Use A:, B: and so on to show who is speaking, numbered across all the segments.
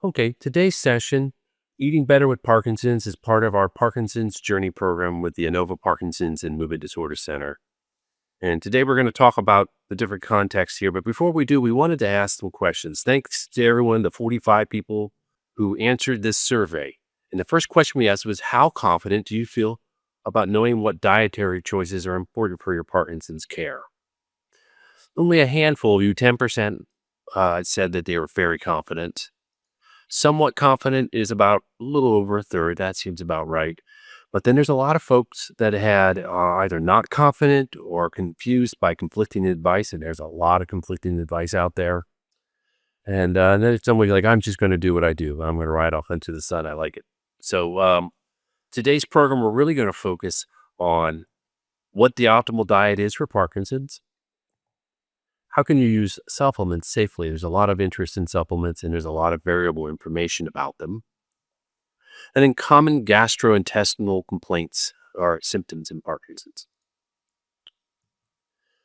A: Okay, today's session, Eating Better with Parkinson's, is part of our Parkinson's Journey program with the Inova Parkinson's and Movement Disorder Center. And today we're going to talk about the different contexts here. But before we do, we wanted to ask some questions. Thanks to everyone, the 45 people who answered this survey. And the first question we asked was, how confident do you feel about knowing what dietary choices are important for your Parkinson's care? Only a handful of you, 10%, said that they were very confident. Somewhat confident is about a little over a third. That seems about right. But then there's a lot of folks that had either not confident or confused by conflicting advice. And there's a lot of conflicting advice out there. And then it's somebody like, I'm just going to do what I do. I'm going to ride off into the sun. I like it. So today's program, we're really going to focus on what the optimal diet is for Parkinson's. How can you use supplements safely? There's a lot of interest in supplements and there's a lot of variable information about them. And then common gastrointestinal complaints or symptoms in Parkinson's.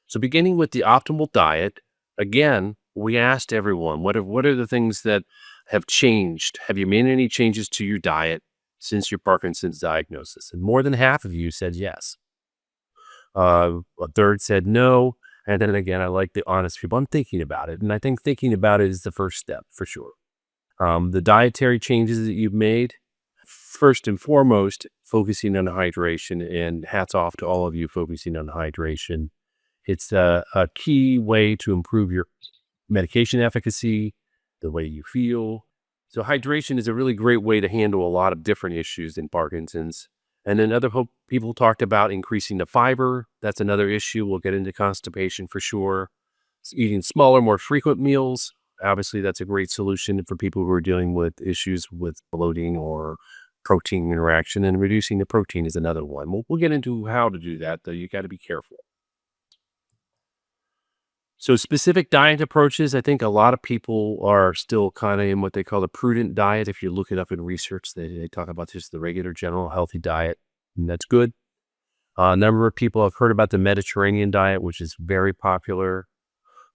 A: So beginning with the optimal diet, again, we asked everyone, what are the things that have changed? Have you made any changes to your diet since your Parkinson's diagnosis? And more than half of you said yes. A third said no. And then again, I like the honest people. I'm thinking about it. And I think thinking about it is the first step for sure. The dietary changes that you've made, first and foremost, focusing on hydration, and hats off to all of you focusing on hydration. It's a key way to improve your medication efficacy, the way you feel. So hydration is a really great way to handle a lot of different issues in Parkinson's. And then other people talked about increasing the fiber. That's another issue. We'll get into constipation for sure. Eating smaller, more frequent meals. Obviously, that's a great solution for people who are dealing with issues with bloating or protein interaction. And reducing the protein is another one. We'll get into how to do that, though. You got to be careful. So specific diet approaches, I think a lot of people are still kind of in what they call the prudent diet. If you look it up in research, they talk about just the regular general healthy diet, and that's good. A number of people have heard about the Mediterranean diet, which is very popular.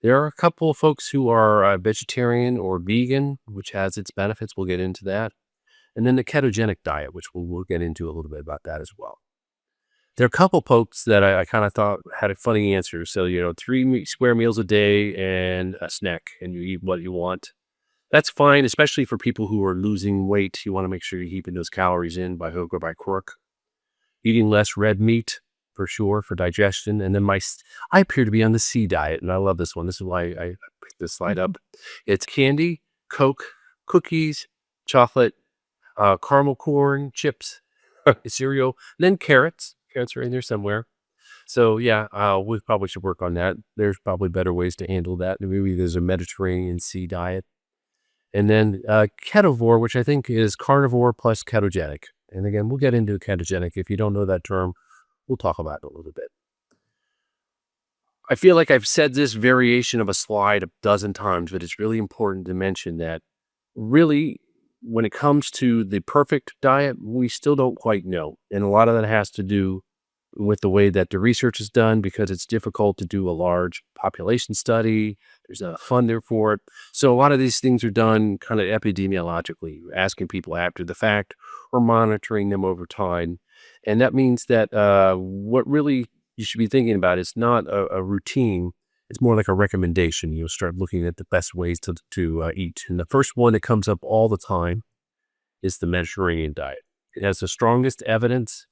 A: There are a couple of folks who are vegetarian or vegan, which has its benefits. We'll get into that. And then the ketogenic diet, which we'll get into a little bit about that as well. There are a couple folks that I kind of thought had a funny answer. So, 3 square meals a day and a snack, and you eat what you want. That's fine, especially for people who are losing weight. You want to make sure you're keeping those calories in by hook or by crook. Eating less red meat, for sure, for digestion. And then I appear to be on the C diet, and I love this one. This is why I picked this slide up. It's candy, Coke, cookies, chocolate, caramel corn, chips, cereal, and then carrots. Carrots are in there somewhere. So yeah, we probably should work on that. There's probably better ways to handle that. Maybe there's a Mediterranean Sea diet. And then ketovore, which I think is carnivore plus ketogenic. And again, we'll get into ketogenic. If you don't know that term, we'll talk about it a little bit. I feel like I've said this variation of a slide a dozen times, but it's really important to mention that really, when it comes to the perfect diet, we still don't quite know. And a lot of that has to do with the way that the research is done, because it's difficult to do a large population study. There's a funder for it. So a lot of these things are done kind of epidemiologically, asking people after the fact or monitoring them over time. And that means that what really you should be thinking about is not a routine. It's more like a recommendation. You'll start looking at the best ways to eat. And the first one that comes up all the time is the Mediterranean diet. It has the strongest evidence,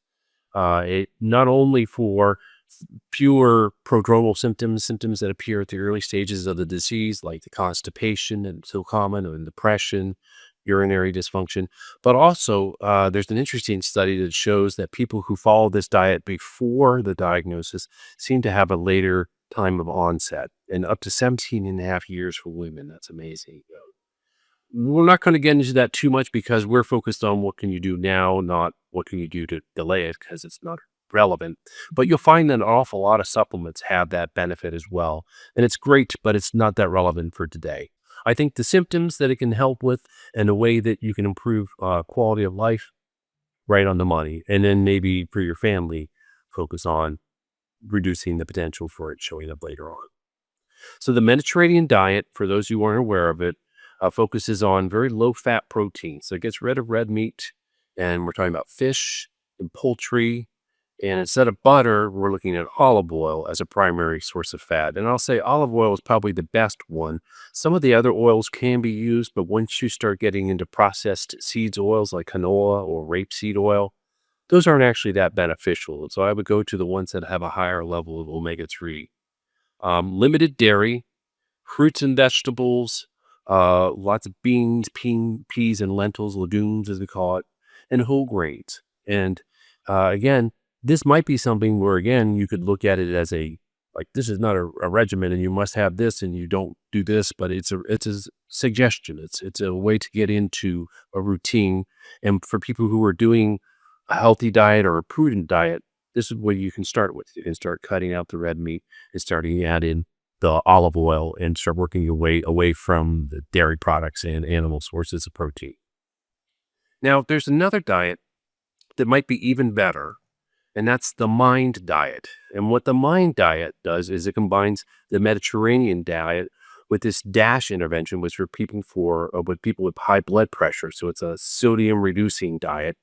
A: not only for fewer prodromal symptoms that appear at the early stages of the disease, like the constipation and so common, and depression, urinary dysfunction, but also there's an interesting study that shows that people who follow this diet before the diagnosis seem to have a later time of onset, and up to 17 and a half years for women. That's amazing. We're not going to get into that too much because we're focused on what can you do now, not what can you do to delay it, because it's not relevant. But you'll find that an awful lot of supplements have that benefit as well. And it's great, but it's not that relevant for today. I think the symptoms that it can help with and the way that you can improve quality of life, right on the money. And then maybe for your family, focus on reducing the potential for it showing up later on. So the Mediterranean diet, for those who aren't aware of it, focuses on very low fat protein. So it gets rid of red meat. And we're talking about fish and poultry. And instead of butter, we're looking at olive oil as a primary source of fat. And I'll say olive oil is probably the best one. Some of the other oils can be used, but once you start getting into processed seeds oils like canola or rapeseed oil, those aren't actually that beneficial. So I would go to the ones that have a higher level of omega-3. Limited dairy, fruits and vegetables, lots of beans, peas and lentils, legumes as we call it, and whole grains. And again, this might be something where again you could look at it as a like this is not a regimen and you must have this and you don't do this, but it's a suggestion. It's a way to get into a routine. And for people who are doing a healthy diet or a prudent diet, this is what you can start with. You can start cutting out the red meat and starting to add in the olive oil and start working your way away from the dairy products and animal sources of protein. Now, there's another diet that might be even better, and that's the MIND diet. And what the MIND diet does is it combines the Mediterranean diet with this DASH intervention, which for people with people with high blood pressure. So it's a sodium reducing diet,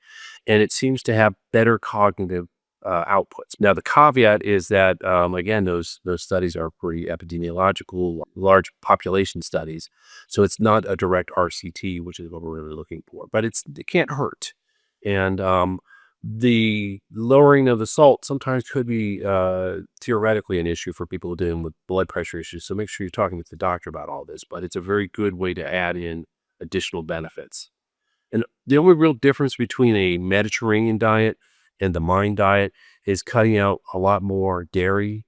A: and it seems to have better cognitive outputs. Now, the caveat is that again, those studies are pretty epidemiological, large population studies, so it's not a direct RCT, which is what we're really looking for. But it can't hurt, and the lowering of the salt sometimes could be theoretically an issue for people dealing with blood pressure issues. So make sure you're talking with the doctor about all this. But it's a very good way to add in additional benefits. And the only real difference between a Mediterranean diet and the MIND diet is cutting out a lot more dairy,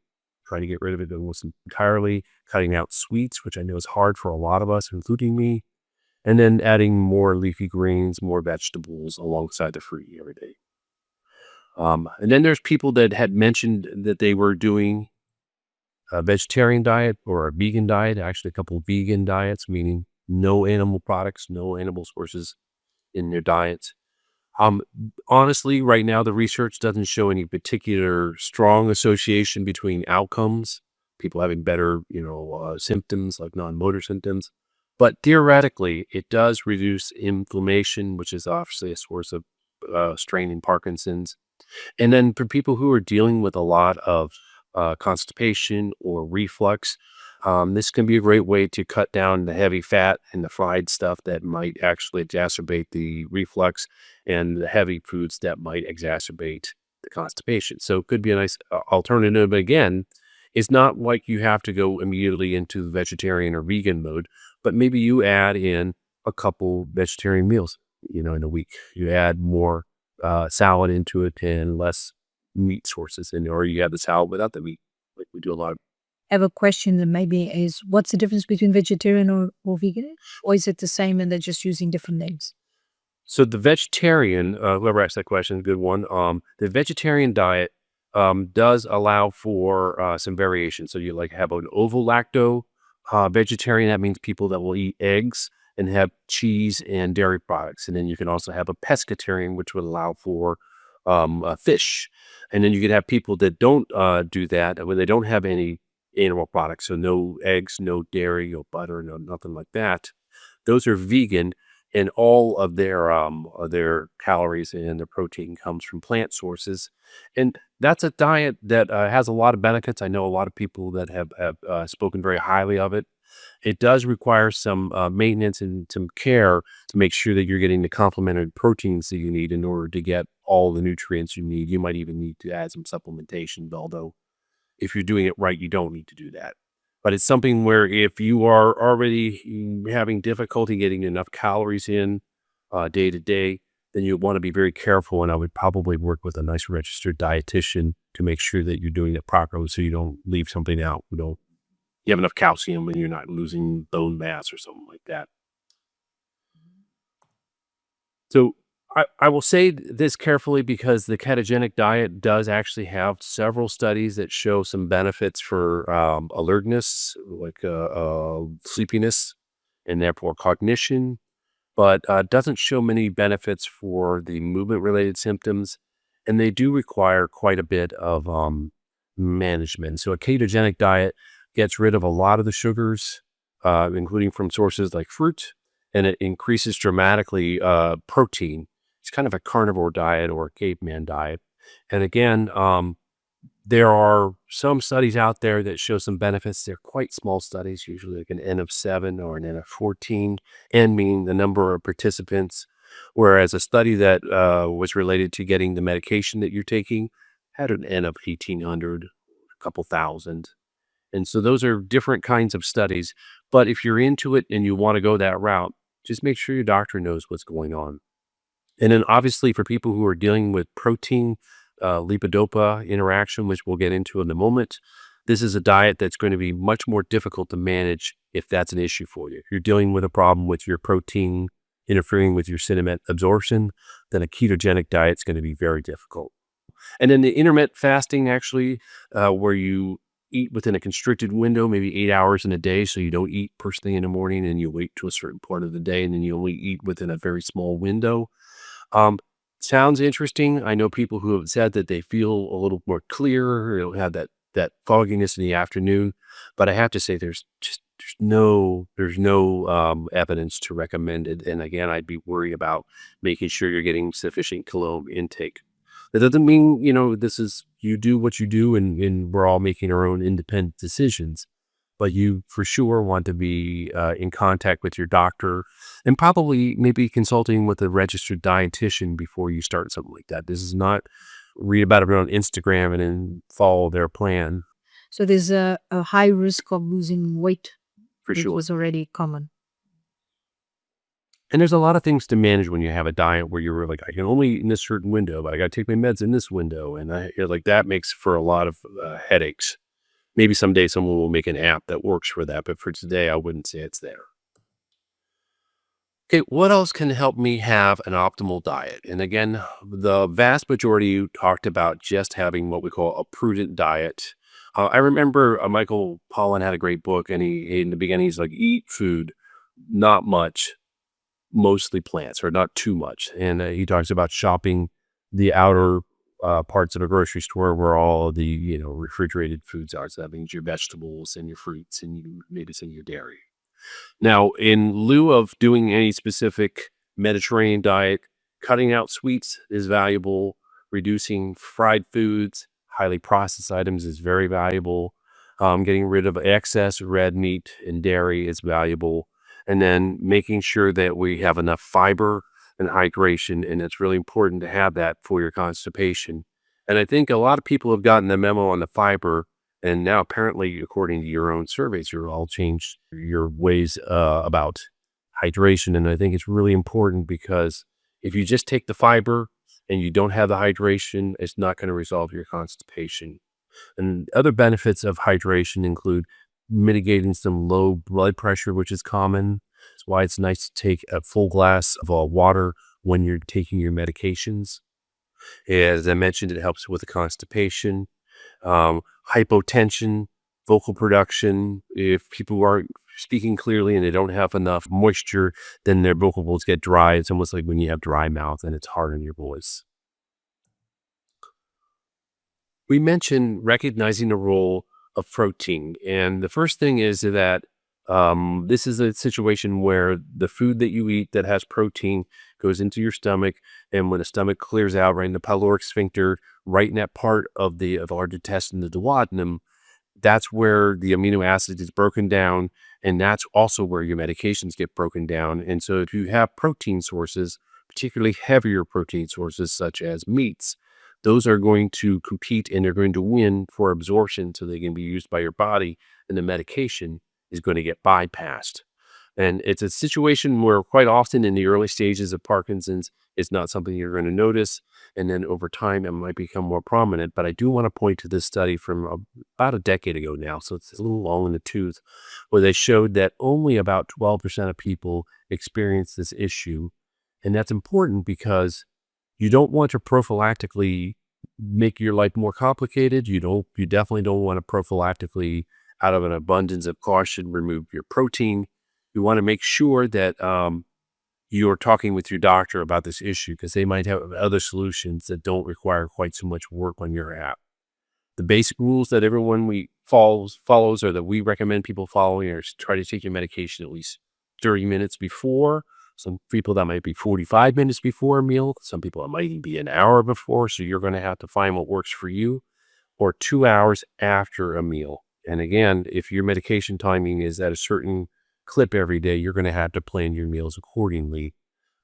A: trying to get rid of it almost entirely, cutting out sweets, which I know is hard for a lot of us, including me, and then adding more leafy greens, more vegetables alongside the fruit every day. And then there's people that had mentioned that they were doing a vegetarian diet or a vegan diet, actually a couple of vegan diets, meaning no animal products, no animal sources in their diets. Um, Honestly, right now, the research doesn't show any particular strong association between outcomes, people having better, symptoms like non-motor symptoms. But theoretically, it does reduce inflammation, which is obviously a source of strain in Parkinson's. And then for people who are dealing with a lot of constipation or reflux, this can be a great way to cut down the heavy fat and the fried stuff that might actually exacerbate the reflux and the heavy foods that might exacerbate the constipation. So it could be a nice alternative. But again, it's not like you have to go immediately into the vegetarian or vegan mode, but maybe you add in a couple vegetarian meals, in a week. You add more salad into it and less meat sources in, or you have the salad without the meat. Like we do a lot of.
B: I have a question that maybe is what's the difference between vegetarian or vegan? Or is it the same and they're just using different names?
A: So the vegetarian, whoever asked that question, good one. The vegetarian diet does allow for some variation. So you like have an ovo-lacto vegetarian. That means people that will eat eggs and have cheese and dairy products. And then you can also have a pescatarian, which would allow for fish. And then you could have people that don't do that, when they don't have any animal products. So no eggs, no dairy, no butter, no nothing like that. Those are vegan, and all of their calories and their protein comes from plant sources. And that's a diet that has a lot of benefits. I know a lot of people that have spoken very highly of it. It does require some maintenance and some care to make sure that you're getting the complementary proteins that you need in order to get all the nutrients you need. You might even need to add some supplementation, although if you're doing it right, you don't need to do that. But it's something where if you are already having difficulty getting enough calories in day to day, then you want to be very careful. And I would probably work with a nice registered dietitian to make sure that you're doing it properly so you don't leave something out. You have enough calcium and you're not losing bone mass or something like that. So I will say this carefully because the ketogenic diet does actually have several studies that show some benefits for alertness, like sleepiness, and therefore cognition, but doesn't show many benefits for the movement-related symptoms, and they do require quite a bit of management. So a ketogenic diet gets rid of a lot of the sugars, including from sources like fruit, and it increases dramatically protein. It's kind of a carnivore diet or a caveman diet. And again, there are some studies out there that show some benefits. They're quite small studies, usually like an N of 7 or an N of 14, N meaning the number of participants. Whereas a study that was related to getting the medication that you're taking had an N of 1,800, a couple thousand. And so those are different kinds of studies. But if you're into it and you want to go that route, just make sure your doctor knows what's going on. And then obviously for people who are dealing with protein, levodopa interaction, which we'll get into in a moment, this is a diet that's going to be much more difficult to manage if that's an issue for you. If you're dealing with a problem with your protein interfering with your cinnamon absorption, then a ketogenic diet is going to be very difficult. And then the intermittent fasting, actually, where you eat within a constricted window, maybe 8 hours in a day. So you don't eat first thing in the morning and you wait to a certain part of the day and then you only eat within a very small window. Um, Sounds interesting. I know people who have said that they feel a little more clear, have that fogginess in the afternoon. But I have to say, there's no evidence to recommend it. And again, I'd be worried about making sure you're getting sufficient caloric intake. That doesn't mean this is you do what you do, and we're all making our own independent decisions, but you for sure want to be in contact with your doctor and probably maybe consulting with a registered dietitian before you start something like that. This is not read about it on Instagram and then follow their plan.
B: So there's a high risk of losing weight,
A: For
B: which
A: sure.
B: was already common.
A: And there's a lot of things to manage when you have a diet where you're like, I can only eat in this certain window, but I got to take my meds in this window. And like that makes for a lot of headaches. Maybe someday someone will make an app that works for that. But for today, I wouldn't say it's there. Okay, what else can help me have an optimal diet? And again, the vast majority talked about just having what we call a prudent diet. I remember Michael Pollan had a great book, and in the beginning, he's like, eat food, not much, mostly plants, or not too much. And he talks about shopping the outer parts of a grocery store where all the refrigerated foods are. So that means your vegetables and your fruits and maybe some of your dairy. Now, in lieu of doing any specific Mediterranean diet, cutting out sweets is valuable. Reducing fried foods, highly processed items is very valuable. Getting rid of excess red meat and dairy is valuable. And then making sure that we have enough fiber and hydration. And it's really important to have that for your constipation. And I think a lot of people have gotten the memo on the fiber, and now, apparently, according to your own surveys, you're all changed your ways about hydration. And I think it's really important because if you just take the fiber and you don't have the hydration, it's not going to resolve your constipation. And other benefits of hydration include mitigating some low blood pressure, which is common. That's why it's nice to take a full glass of water when you're taking your medications. As I mentioned, it helps with the constipation, hypotension, vocal production. If people aren't speaking clearly and they don't have enough moisture, then their vocal folds get dry. It's almost like when you have dry mouth and it's hard on your voice. We mentioned recognizing the role of protein. And the first thing is that this is a situation where the food that you eat that has protein goes into your stomach. And when the stomach clears out, right in the pyloric sphincter, right in that part of the large intestine, the duodenum, that's where the amino acid is broken down. And that's also where your medications get broken down. And so if you have protein sources, particularly heavier protein sources such as meats, those are going to compete and they're going to win for absorption so they can be used by your body, and the medication is going to get bypassed. And it's a situation where quite often in the early stages of Parkinson's, it's not something you're going to notice. And then over time, it might become more prominent. But I do want to point to this study from about a decade ago now. So it's a little long in the tooth, where they showed that only about 12% of people experience this issue. And that's important because you don't want to prophylactically make your life more complicated. You definitely don't want to prophylactically, out of an abundance of caution, remove your protein. You want to make sure that you're talking with your doctor about this issue because they might have other solutions that don't require quite so much work on your app. The basic rules that everyone we follows or that we recommend people following are try to take your medication at least 30 minutes before. Some people that might be 45 minutes before a meal. Some people it might even be an hour before. So you're going to have to find what works for you, or 2 hours after a meal. And again, if your medication timing is at a certain clip every day, you're going to have to plan your meals accordingly.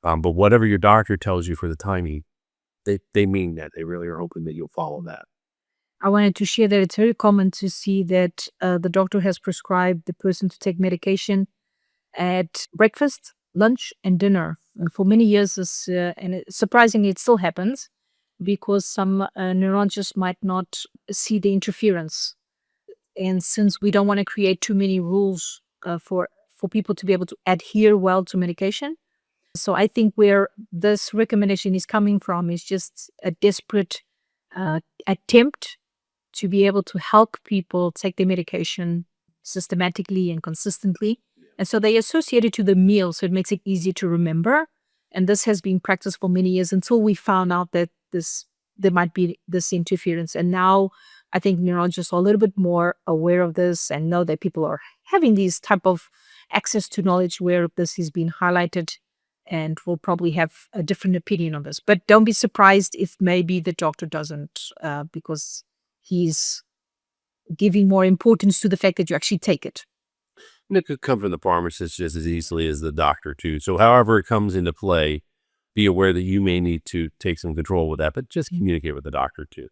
A: But whatever your doctor tells you for the timing, they mean that. They really are hoping that you'll follow that.
B: I wanted to share that it's very common to see that the doctor has prescribed the person to take medication at breakfast, lunch, and dinner. And for many years, surprisingly, it still happens because some neurologists might not see the interference. And since we don't want to create too many rules for people to be able to adhere well to medication, so I think where this recommendation is coming from is just a desperate attempt to be able to help people take their medication systematically and consistently. And so they associate it to the meal, so it makes it easy to remember. And this has been practiced for many years until we found out that there might be this interference. And now I think neurologists are a little bit more aware of this and know that people are having these type of access to knowledge where this has been highlighted, and will probably have a different opinion on this. But don't be surprised if maybe the doctor doesn't, because he's giving more importance to the fact that you actually take it.
A: And it could come from the pharmacist just as easily as the doctor, too. So, however it comes into play, be aware that you may need to take some control with that, but just communicate with the doctor, too.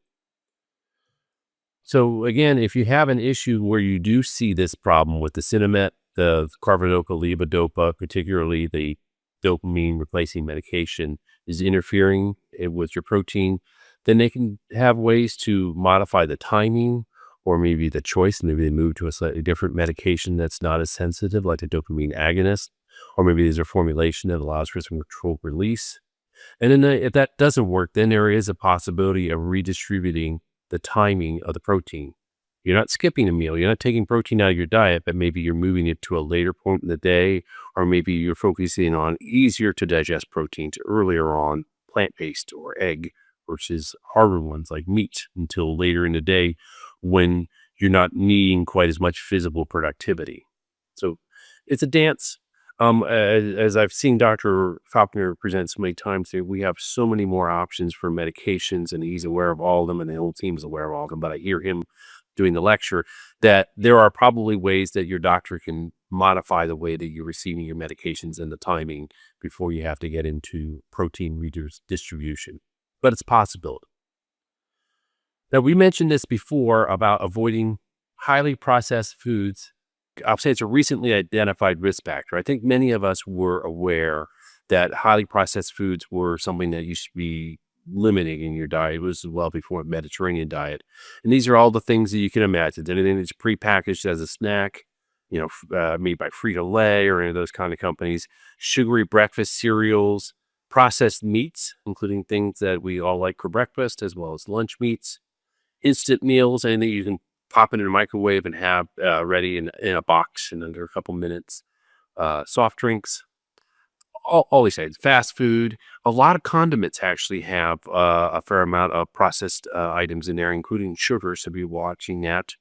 A: So, again, if you have an issue where you do see this problem with the Cinemet, the carbidopa levodopa, particularly the dopamine replacing medication, is interfering with your protein, then they can have ways to modify the timing or maybe the choice. Maybe they move to a slightly different medication that's not as sensitive, like the dopamine agonist, or maybe there's a formulation that allows for some controlled release. And then if that doesn't work, then there is a possibility of redistributing the timing of the protein. You're not skipping a meal. You're not taking protein out of your diet, but maybe you're moving it to a later point in the day, or maybe you're focusing on easier to digest proteins earlier on, plant-based or egg, versus harder ones like meat until later in the day when you're not needing quite as much physical productivity. So it's a dance. As I've seen Dr. Faulkner present so many times here, we have so many more options for medications, and he's aware of all of them, and the whole team is aware of all of them. But I hear him doing the lecture that there are probably ways that your doctor can modify the way that you're receiving your medications and the timing before you have to get into protein distribution. But it's a possibility. Now, we mentioned this before about avoiding highly processed foods. I'll say it's a recently identified risk factor. I think many of us were aware that highly processed foods were something that you should be limiting in your diet. It was well before a Mediterranean diet. And these are all the things that you can imagine. Anything that's prepackaged as a snack, made by Frito-Lay or any of those kind of companies, sugary breakfast cereals, processed meats, including things that we all like for breakfast, as well as lunch meats, instant meals, anything you can pop it in a microwave and have ready in a box in under a couple minutes, soft drinks, all these things, fast food. A lot of condiments actually have a fair amount of processed items in there, including sugar, so be watching that.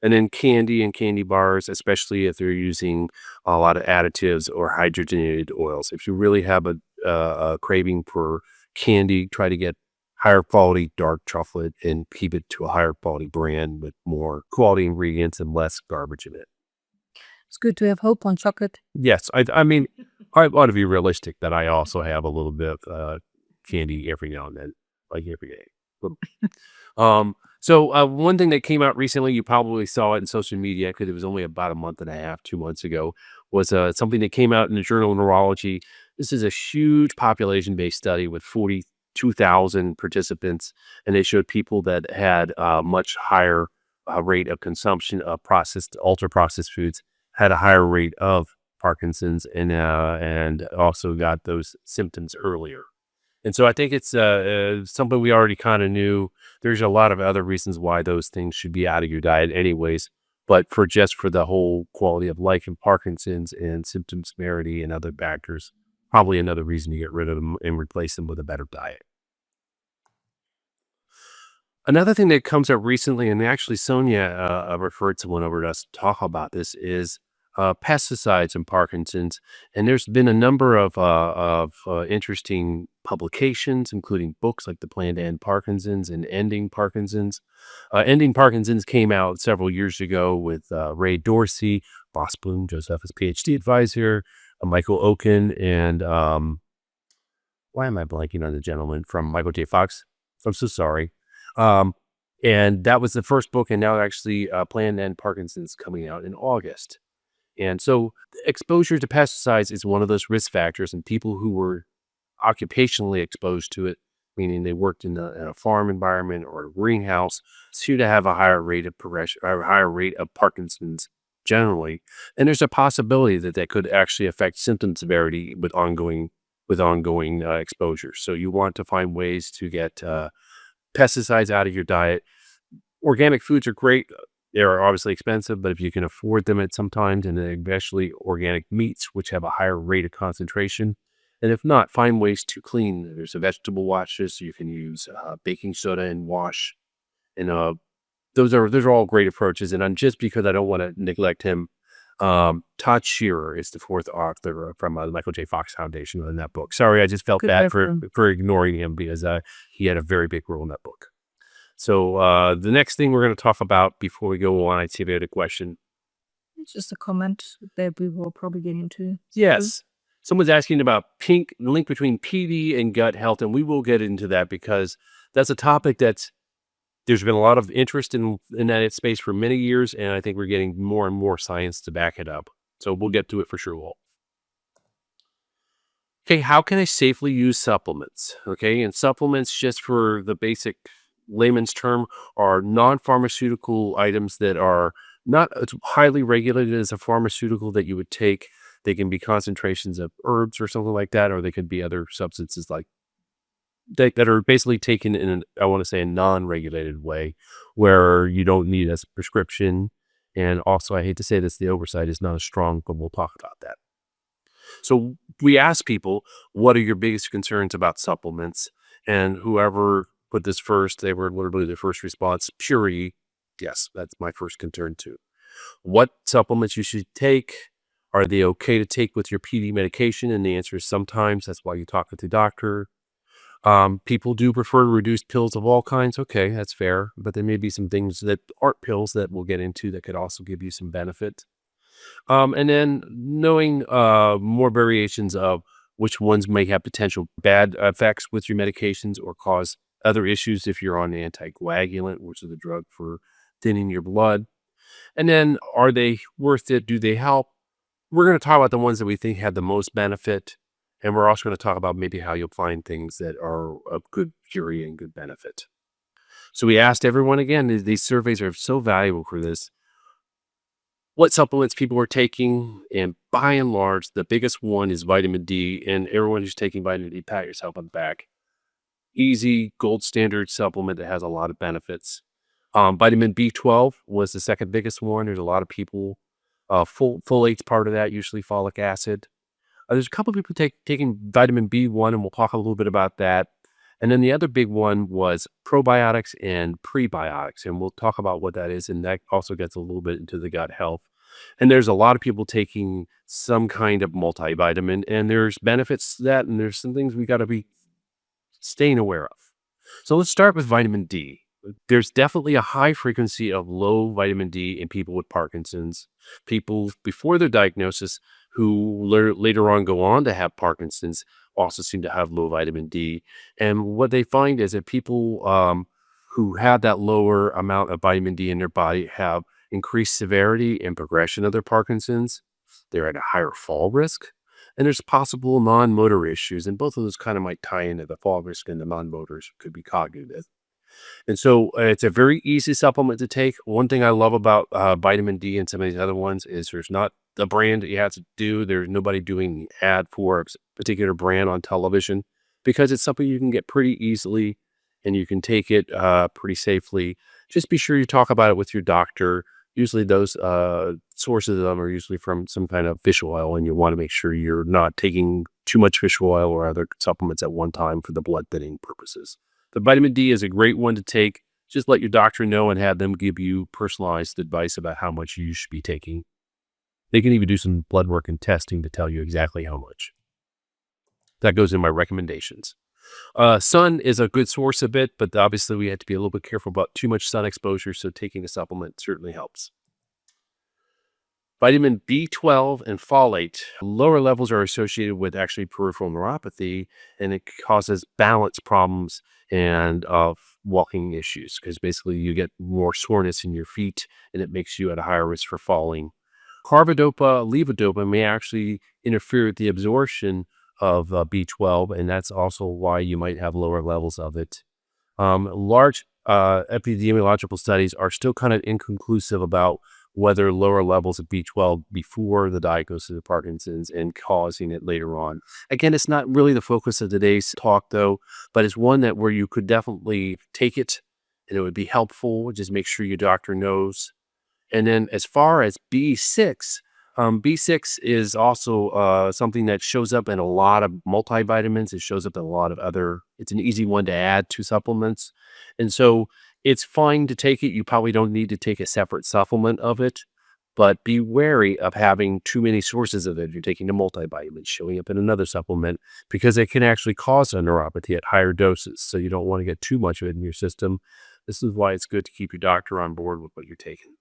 A: And then candy and candy bars, especially if they're using a lot of additives or hydrogenated oils. If you really have a craving for candy, try to get higher quality dark chocolate and keep it to a higher quality brand with more quality ingredients and less garbage in it.
B: It's good to have hope on chocolate.
A: Yes, I mean, I want to be realistic that I also have a little bit of candy every now and then, like every day. So one thing that came out recently, you probably saw it in social media because it was only about a month and a half, 2 months ago, was something that came out in the Journal of Neurology. This is a huge population-based study with 42,000 participants, and they showed people that had a much higher rate of consumption of ultra-processed foods had a higher rate of Parkinson's and also got those symptoms earlier. And so I think it's something we already kind of knew. There's a lot of other reasons why those things should be out of your diet anyways. But for the whole quality of life in Parkinson's and symptom severity and other factors, probably another reason to get rid of them and replace them with a better diet. Another thing that comes up recently, and actually Sonia referred someone over to us to talk about this, is pesticides and Parkinson's. And there's been a number of interesting publications, including books like The Plan to End Parkinson's and Ending Parkinson's. Ending Parkinson's came out several years ago with Ray Dorsey, Boss Bloom, Josefa's PhD advisor, Michael Oken, and why am I blanking on the gentleman from Michael J. Fox? I'm so sorry. Um, and that was the first book, and now actually Plan to End Parkinson's coming out in August. And so exposure to pesticides is one of those risk factors, and people who were occupationally exposed to it, meaning they worked in a farm environment or a greenhouse, seem to have a higher rate of progression or a higher rate of Parkinson's generally. And there's a possibility that that could actually affect symptom severity with ongoing exposure. So you want to find ways to get pesticides out of your diet. Organic foods are great. They're obviously expensive, but if you can afford them at sometimes, and then especially organic meats, which have a higher rate of concentration. And if not, find ways to clean. There's a vegetable washes. You can use baking soda and wash. And those are all great approaches. And just because I don't want to neglect him, Todd Shearer is the fourth author from the Michael J. Fox Foundation in that book. Sorry, I just felt
B: Good
A: bad for
B: reference.
A: for ignoring him because he had a very big role in that book. So the next thing we're going to talk about before we go on, I'd say we had a question.
B: It's just a comment that we will probably get into.
A: Yes. Someone's asking about the link between PD and gut health, and we will get into that because that's a topic that's there's been a lot of interest in that space for many years, and I think we're getting more and more science to back it up. So we'll get to it for sure. Okay, how can I safely use supplements? Okay, and supplements, just for the basic layman's term, are non-pharmaceutical items that are not as highly regulated as a pharmaceutical that you would take. They can be concentrations of herbs or something like that, or they could be other substances like that are basically taken in I want to say a non-regulated way, where you don't need a prescription. And also, I hate to say this, the oversight is not as strong, but we'll talk about that. So we asked people, what are your biggest concerns about supplements? And whoever put this first, they were literally the first response, purity. Yes, that's my first concern too. What supplements you should take? Are they okay to take with your PD medication? And the answer is sometimes. That's why you talk with the doctor. People do prefer reduced pills of all kinds. Okay, that's fair. But there may be some things that aren't pills that we'll get into that could also give you some benefit. And then knowing more variations of which ones may have potential bad effects with your medications or cause other issues if you're on anticoagulant, which is a drug for thinning your blood. And then are they worth it? Do they help? We're going to talk about the ones that we think have the most benefit. And we're also going to talk about maybe how you'll find things that are of good purity and good benefit. So we asked everyone again, these surveys are so valuable for this, what supplements people are taking. And by and large, the biggest one is vitamin D. And everyone who's taking vitamin D, pat yourself on the back. Easy, gold standard supplement that has a lot of benefits. Vitamin B12 was the second biggest one. There's a lot of people, folate's part of that, usually folic acid. There's a couple of people taking vitamin B1, and we'll talk a little bit about that. And then the other big one was probiotics and prebiotics, and we'll talk about what that is. And that also gets a little bit into the gut health. And there's a lot of people taking some kind of multivitamin, and there's benefits to that, and there's some things we got to be staying aware of. So let's start with vitamin D. There's definitely a high frequency of low vitamin D in people with Parkinson's, people before their diagnosis who later on go on to have Parkinson's also seem to have low vitamin D. And what they find is that people who have that lower amount of vitamin D in their body have increased severity and progression of their Parkinson's. They're at a higher fall risk. And there's possible non-motor issues. And both of those kind of might tie into the fall risk, and the non-motors could be cognitive. And so it's a very easy supplement to take. One thing I love about vitamin D and some of these other ones is there's not the brand that you have to do. There's nobody doing the ad for a particular brand on television because it's something you can get pretty easily and you can take it pretty safely. Just be sure you talk about it with your doctor. Usually those sources of them are usually from some kind of fish oil, and you want to make sure you're not taking too much fish oil or other supplements at one time for the blood thinning purposes. The vitamin D is a great one to take. Just let your doctor know and have them give you personalized advice about how much you should be taking. They can even do some blood work and testing to tell you exactly how much. That goes in my recommendations. Sun is a good source of it, but obviously we have to be a little bit careful about too much sun exposure, so taking a supplement certainly helps. Vitamin B12 and folate, lower levels are associated with actually peripheral neuropathy, and it causes balance problems and walking issues because basically you get more soreness in your feet and it makes you at a higher risk for falling. Carbidopa, levodopa may actually interfere with the absorption of B12, and that's also why you might have lower levels of it. Large epidemiological studies are still kind of inconclusive about whether lower levels of B12 before the diagnosis of Parkinson's and causing it later on. Again, it's not really the focus of today's talk, though, but it's one that where you could definitely take it and it would be helpful. Just make sure your doctor knows. And then as far as B6, B6 is also something that shows up in a lot of multivitamins. It shows up in a lot of other, it's an easy one to add to supplements. And so it's fine to take it. You probably don't need to take a separate supplement of it, but be wary of having too many sources of it. You're taking a multivitamin, showing up in another supplement, because it can actually cause a neuropathy at higher doses. So you don't want to get too much of it in your system. This is why it's good to keep your doctor on board with what you're taking.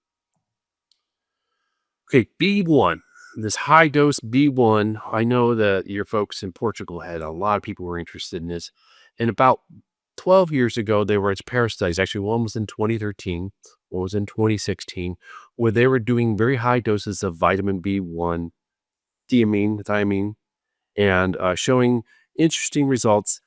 A: Okay, B1, this high dose B1. I know that your folks in Portugal had a lot of people were interested in this. And about 12 years ago, there were pair studies. Actually, one was in 2013, one was in 2016, where they were doing very high doses of vitamin B1, thiamine, and showing interesting results.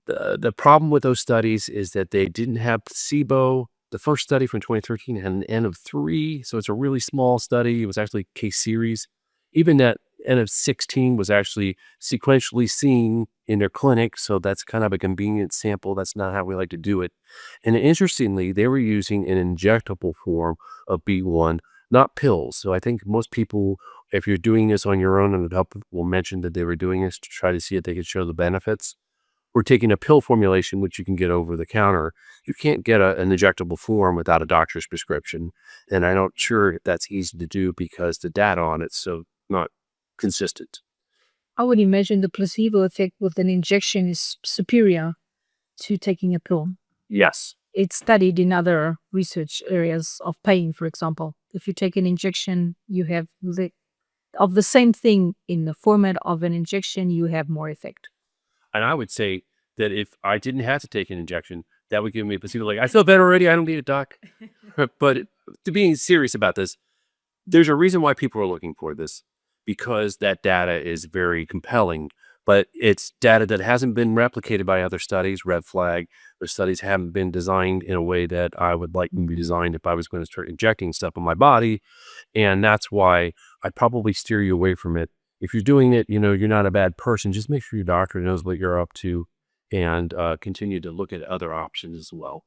A: The problem with those studies is that they didn't have placebo. The first study from 2013 had an N of 3, so it's a really small study. It was actually case series. Even that N of 16 was actually sequentially seen in their clinic, so that's kind of a convenient sample. That's not how we like to do it. And interestingly, they were using an injectable form of B1, not pills. So I think most people, if you're doing this on your own, and the help will mention that they were doing this to try to see if they could show the benefits. We're taking a pill formulation, which you can get over the counter. You can't get an injectable form without a doctor's prescription. And I'm not sure that's easy to do because the data on it's so not consistent.
B: I would imagine the placebo effect with an injection is superior to taking a pill.
A: Yes.
B: It's studied in other research areas of pain, for example. If you take an injection, you have of the same thing in the format of an injection, you have more effect.
A: And I would say that if I didn't have to take an injection, that would give me a placebo. Like, I feel better already. I don't need a doc. But to being serious about this, there's a reason why people are looking for this because that data is very compelling, but it's data that hasn't been replicated by other studies. Red flag. The studies haven't been designed in a way that I would like them to be designed if I was going to start injecting stuff in my body. And that's why I'd probably steer you away from it. If you're doing it, you're not a bad person. Just make sure your doctor knows what you're up to and continue to look at other options as well.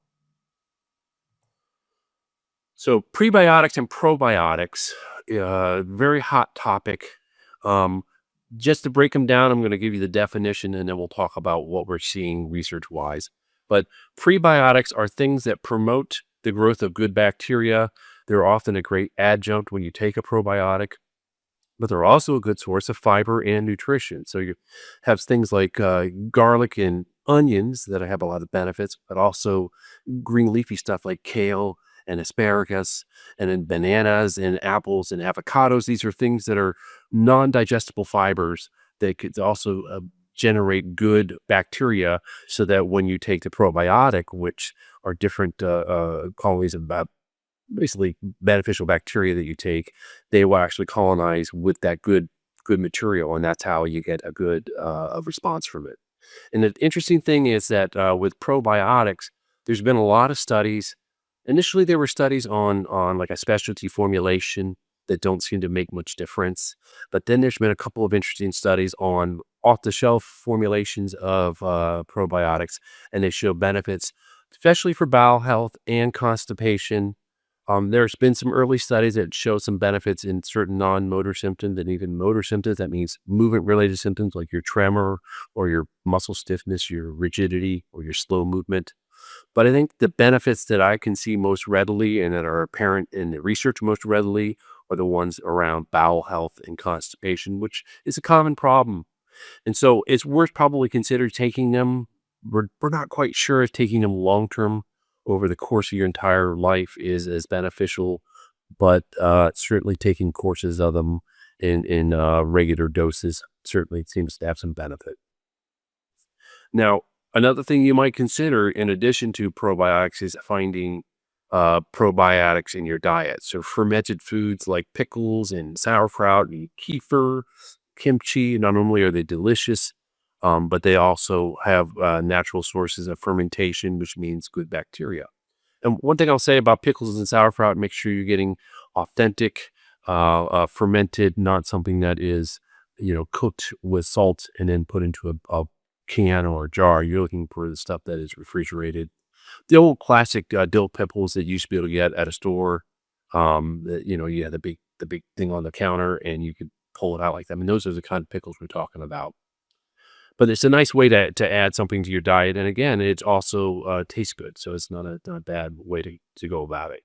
A: So prebiotics and probiotics, very hot topic. Um, just to break them down, I'm going to give you the definition and then we'll talk about what we're seeing research wise. But prebiotics are things that promote the growth of good bacteria. They're often a great adjunct when you take a probiotic, but they're also a good source of fiber and nutrition. So you have things like garlic and onions that have a lot of benefits, but also green leafy stuff like kale and asparagus, and then bananas and apples and avocados. These are things that are non-digestible fibers that could also generate good bacteria so that when you take the probiotic, which are different colonies of basically beneficial bacteria that you take, they will actually colonize with that good material, and that's how you get a good response from it. And the interesting thing is that with probiotics, there's been a lot of studies. Initially, there were studies on like a specialty formulation that don't seem to make much difference. But then there's been a couple of interesting studies on off-the-shelf formulations of probiotics, and they show benefits, especially for bowel health and constipation. There's been some early studies that show some benefits in certain non-motor symptoms and even motor symptoms. That means movement-related symptoms like your tremor or your muscle stiffness, your rigidity, or your slow movement. But I think the benefits that I can see most readily and that are apparent in the research most readily are the ones around bowel health and constipation, which is a common problem. And so it's worth probably consider taking them. We're not quite sure if taking them long term over the course of your entire life is as beneficial, but certainly taking courses of them in regular doses certainly seems to have some benefit. Now, another thing you might consider in addition to probiotics is finding probiotics in your diet. So fermented foods like pickles and sauerkraut and kefir, kimchi, not only are they delicious, but they also have natural sources of fermentation, which means good bacteria. And one thing I'll say about pickles and sauerkraut, make sure you're getting authentic, fermented, not something that is, cooked with salt and then put into a can or a jar. You're looking for the stuff that is refrigerated. The old classic dill pickles that you used to be able to get at a store. You had the big thing on the counter, and you could pull it out like that. I mean, those are the kind of pickles we're talking about. But it's a nice way to add something to your diet, and again, it also, tastes good, so it's not a bad way to go about it.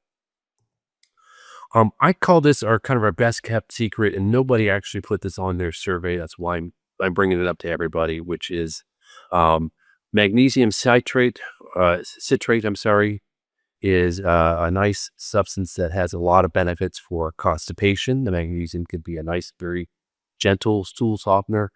A: I call this our kind of our best kept secret, and nobody actually put this on their survey. That's why I'm bringing it up to everybody, which is, um, magnesium citrate, I'm sorry, is a nice substance that has a lot of benefits for constipation. The magnesium could be a nice, very gentle stool softener.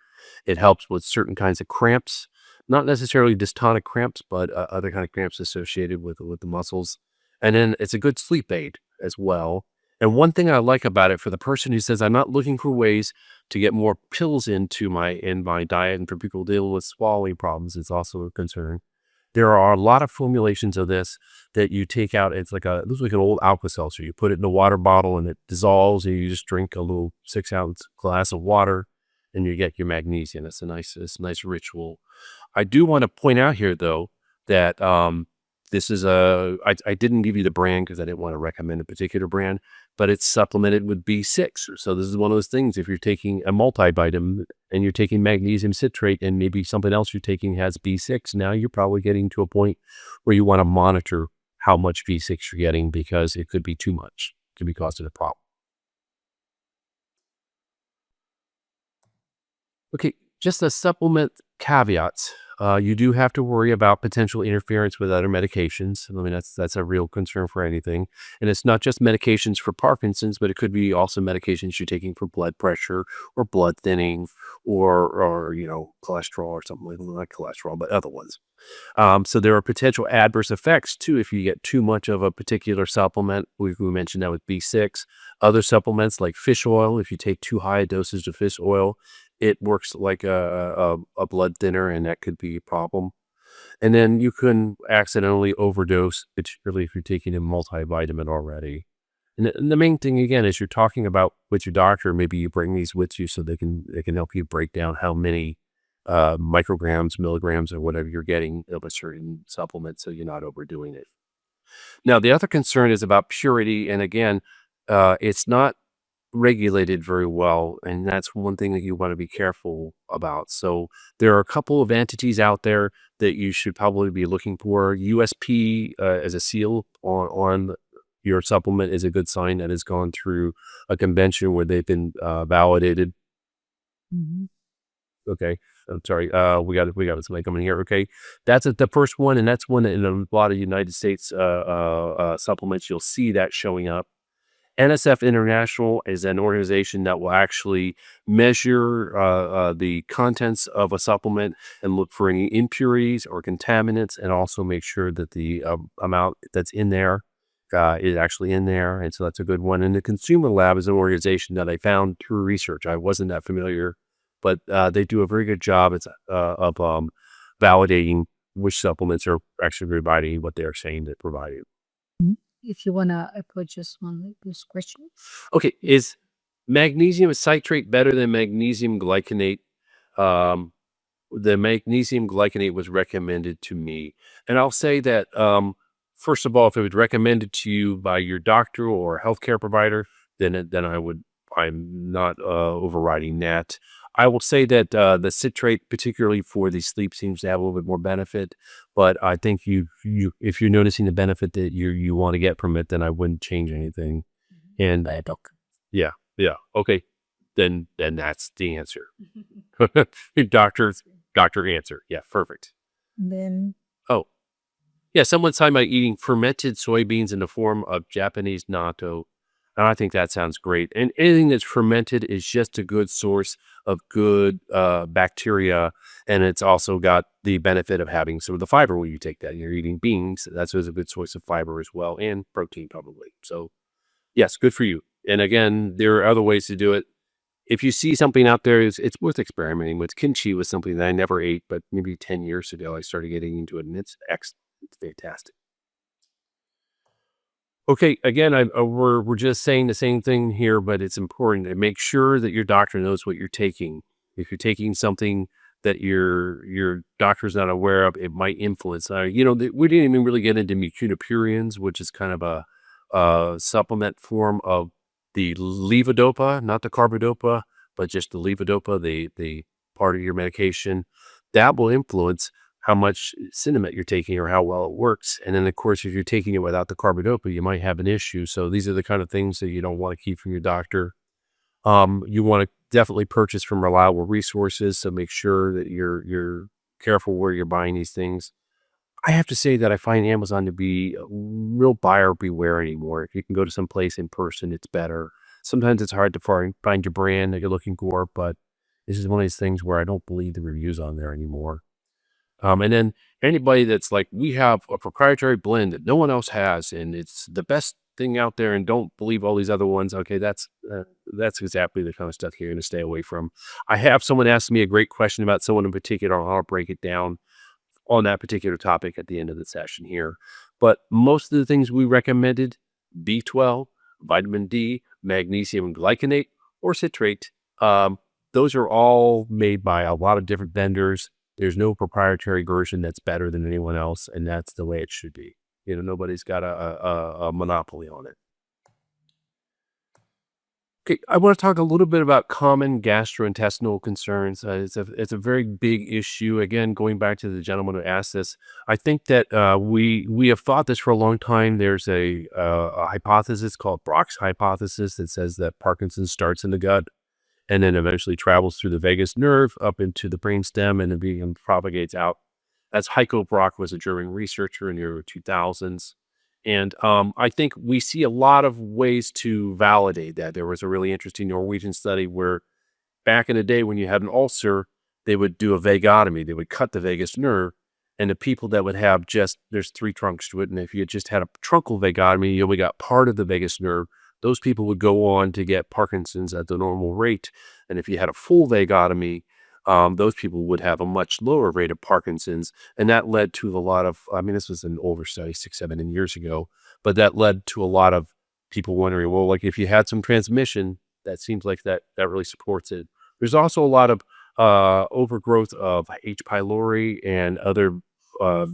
A: It helps with certain kinds of cramps, not necessarily dystonic cramps, but other kind of cramps associated with the muscles. And then it's a good sleep aid as well. And one thing I like about it for the person who says I'm not looking for ways to get more pills in my diet, and for people dealing with swallowing problems, it's also a concern. There are a lot of formulations of this that you take out. It looks like an old Alka-Seltzer. You put it in a water bottle and it dissolves, and you just drink a little 6-ounce glass of water, and you get your magnesium. It's a nice ritual. I do want to point out here, though, that this is I didn't give you the brand because I didn't want to recommend a particular brand, but it's supplemented with B6. So this is one of those things. If you're taking a multivitamin and you're taking magnesium citrate and maybe something else you're taking has B6, now you're probably getting to a point where you want to monitor how much B6 you're getting, because it could be too much. It could be causing a problem. Okay, just a supplement caveats. You do have to worry about potential interference with other medications. I mean, that's a real concern for anything. And it's not just medications for Parkinson's, but it could be also medications you're taking for blood pressure or blood thinning or cholesterol or something like, not cholesterol, but other ones. So there are potential adverse effects too if you get too much of a particular supplement. We mentioned that with B6. Other supplements like fish oil, if you take too high a dosage of fish oil, it works like a blood thinner, and that could be a problem. And then you can accidentally overdose, particularly if you're taking a multivitamin already. And the main thing again is you're talking about with your doctor. Maybe you bring these with you so they can help you break down how many micrograms, milligrams, or whatever you're getting of a certain supplement, so you're not overdoing it. Now, the other concern is about purity, and again, it's not regulated very well, and that's one thing that you want to be careful about. So there are a couple of entities out there that you should probably be looking for. USP as a seal on your supplement is a good sign that it's gone through a convention where they've been validated.
B: Mhm.
A: Okay. I'm sorry. We got somebody coming here. Okay. That's the first one. And that's one that in a lot of United States supplements, you'll see that showing up. NSF International is an organization that will actually measure the contents of a supplement and look for any impurities or contaminants, and also make sure that the amount that's in there is actually in there. And so that's a good one. And the Consumer Lab is an organization that I found through research. I wasn't that familiar, but they do a very good job of validating which supplements are actually providing what they're saying they're providing.
B: Mhm. If you wanna approach this one with this question.
A: Okay, is magnesium citrate better than magnesium glycinate? Um, the magnesium glycinate was recommended to me, and I'll say that first of all, if it was recommended to you by your doctor or healthcare provider, then I'm not overriding that. I will say that the citrate, particularly for the sleep, seems to have a little bit more benefit. But I think if you're noticing the benefit that you want to get from it, then I wouldn't change anything.
B: Mhm.
A: And
B: By a doctor.
A: Yeah. Yeah. Okay. Then that's the answer. Doctor doctor answer. Yeah, perfect.
B: Then
A: Oh, yeah, someone's talking about eating fermented soybeans in the form of Japanese natto, and I think that sounds great. And anything that's fermented is just a good source of good bacteria, and it's also got the benefit of having some of the fiber when you take that. You're eating beans, that's always a good source of fiber as well, and protein probably. So yes, good for you. And again, there are other ways to do it. If you see something out there, it's worth experimenting with. Kimchi was something that I never ate, but maybe 10 years ago, I started getting into it, and it's excellent. It's fantastic. Okay, again, we're just saying the same thing here, but it's important to make sure that your doctor knows what you're taking. If you're taking something that your doctor's not aware of, it might influence. We didn't even really get into mucunapurians, which is kind of a supplement form of the levodopa, not the carbidopa, but just the levodopa, the part of your medication that will influence how much cinnamon you're taking or how well it works. And then, of course, if you're taking it without the carbidopa, you might have an issue. So these are the kind of things that you don't want to keep from your doctor. You want to definitely purchase from reliable resources. So make sure that you're careful where you're buying these things. I have to say that I find Amazon to be a real buyer beware anymore. If you can go to some place in person, it's better. Sometimes it's hard to find your brand that you're looking for, but this is one of these things where I don't believe the reviews on there anymore. And then anybody that's like, we have a proprietary blend that no one else has, and it's the best thing out there, and don't believe all these other ones. Okay, that's exactly the kind of stuff you're going to stay away from. I have someone ask me a great question about someone in particular. I'll break it down on that particular topic at the end of the session here. But most of the things we recommended, B12, vitamin D, magnesium glycinate, or citrate, those are all made by a lot of different vendors. There's no proprietary version that's better than anyone else, and that's the way it should be. Nobody's got a monopoly on it. Okay, I want to talk a little bit about common gastrointestinal concerns. It's a very big issue. Again, going back to the gentleman who asked this, I think that we have thought this for a long time. There's a hypothesis called Brock's hypothesis that says that Parkinson starts in the gut and then eventually travels through the vagus nerve up into the brainstem and then propagates out. That's Heiko Brock was a German researcher in the early 2000s. And I think we see a lot of ways to validate that. There was a really interesting Norwegian study where back in the day when you had an ulcer, they would do a vagotomy. They would cut the vagus nerve. And the people that would have there's three trunks to it. And if you had just had a truncal vagotomy, you only got part of the vagus nerve. Those people would go on to get Parkinson's at the normal rate. And if you had a full vagotomy, those people would have a much lower rate of Parkinson's. And that led to a lot of, I mean, this was an older study, 6, 7 years ago, but that led to a lot of people wondering, well, like if you had some transmission, that seems like that really supports it. There's also a lot of overgrowth of H. pylori and other uh,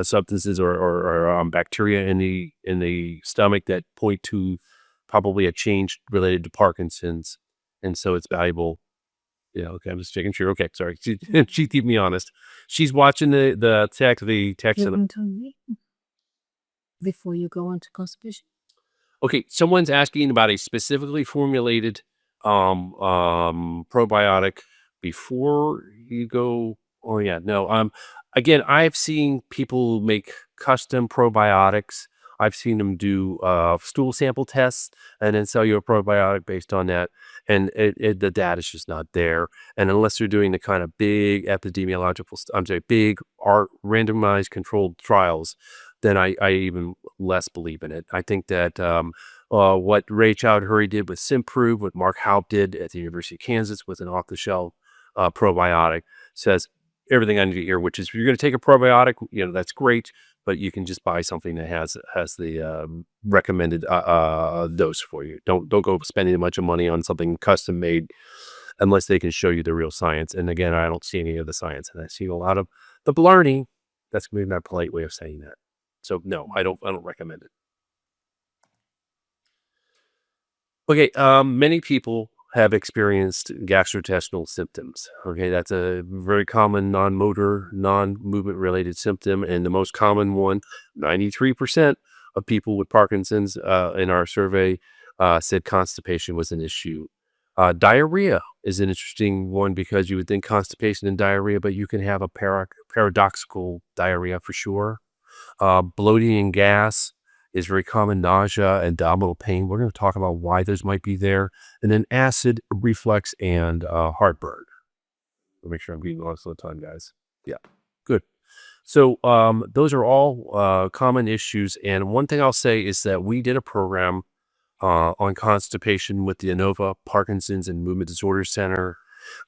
A: substances or bacteria in the stomach that point to probably a change related to Parkinson's, and so it's valuable. Yeah, okay, I'm just checking sure. Okay, sorry. She keep me honest. She's watching the text
B: you're
A: and
B: going to me before you go on to constipation.
A: okay, someone's asking about a specifically formulated probiotic before you go. Oh yeah, no. Again, I've seen people make custom probiotics. I've seen them do stool sample tests and then sell you a probiotic based on that. And the data's just not there. And unless they're doing the kind of big epidemiological, I'm sorry, big art randomized controlled trials, then I even less believe in it. I think that what Ray Chowdhury did with Simprove, what Mark Haupt did at the University of Kansas with an off-the-shelf probiotic says everything I need to hear, which is if you're going to take a probiotic, that's great, but you can just buy something that has the recommended dose for you. Don't go spending a bunch of money on something custom made unless they can show you the real science. And again, I don't see any of the science, and I see a lot of the blarney. That's going to be my polite way of saying that. So no, I don't recommend it. Okay, many people have experienced gastrointestinal symptoms. Okay, that's a very common non-motor, non-movement related symptom, and the most common one, 93% of people with Parkinson's in our survey said constipation was an issue. Diarrhea is an interesting one because you would think constipation and diarrhea, but you can have a paradoxical diarrhea for sure. Bloating and gas is very common, nausea and abdominal pain. We're going to talk about why those might be there. And then acid reflux and heartburn. I'll make sure I'm getting lost all the time, guys. Yeah, good. So those are all common issues. And one thing I'll say is that we did a program on constipation with the Inova Parkinson's and Movement Disorders Center